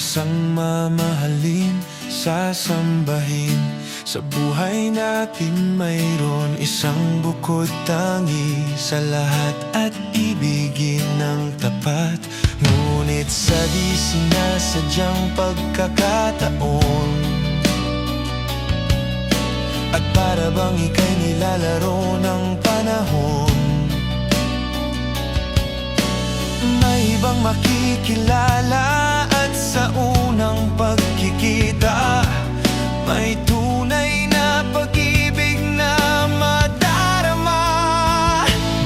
Isang mamahalin, sasambahin. Sa buhay natin mayroon isang bukod tangi sa lahat at ibigin ng tapat. Ngunit sa di sinasadyang pagkakataon, at para bang ika'y nilalaro ng panahon, may ibang makikilala at sa unang pagkikita may tunay na pag-ibig na madarama.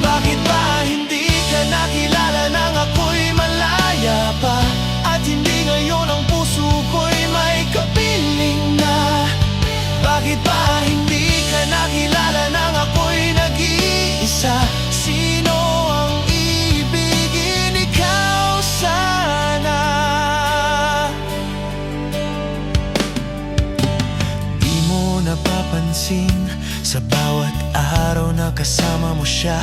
Bakit ba hindi ka nakilala nang ako'y malaya pa? At hindi ngayon ang puso ko'y may kapiling na? Bakit ba hindi ka nakilala nang ako'y nag-iisa? Sino ang ibigin? Ikaw sana. Di mo napapansin sa bawat araw na kasama mo siya,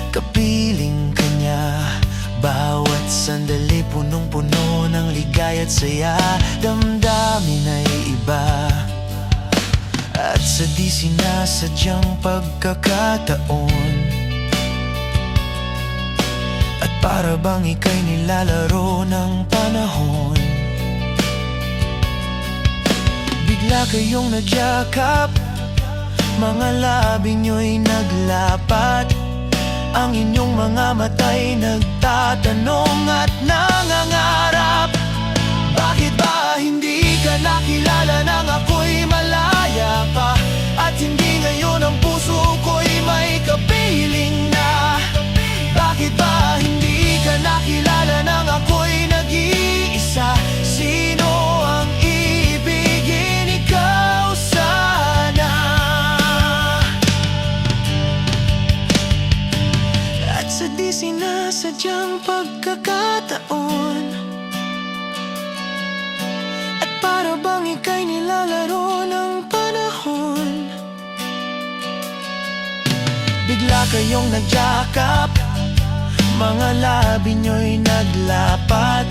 kapiling ka niya. Bawat sandali punong-puno ng ligaya at saya, damdamin ay iba. At sa di sinasadyang pagkakataon, at para bang ika'y nilalaro ng panahon, bigla kayong nagyakap, mga labi nyo'y naglapat, ang inyong mga mata'y nagtatanong at nangangarap. Bakit ba hindi ka nakilala nang ako'y malaya pa? At hindi ngayon ang puso ko'y may kapiling na? Bakit ba hindi ka nakilala nang ako'y nag-iisa? Sino ang ibigin? Ikaw sana. At sa di sinasadyang pagkakataon, para bang ika'y nilalaro ng panahon, bigla kayong nagyakap, mga labi nyo'y naglapat,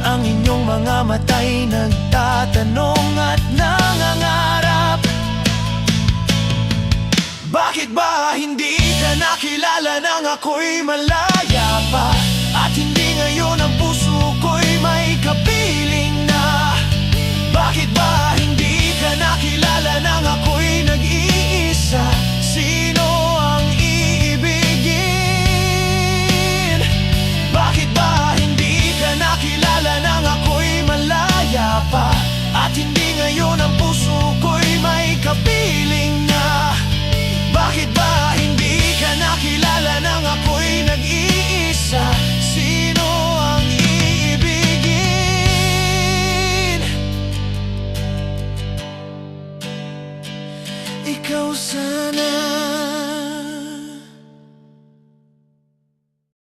ang inyong mga mata'y nagtatanong at nangangarap. Bakit ba hindi ka nakilala nang ako'y malaya pa? At hindi ngayon ang puso ko'y may kapiling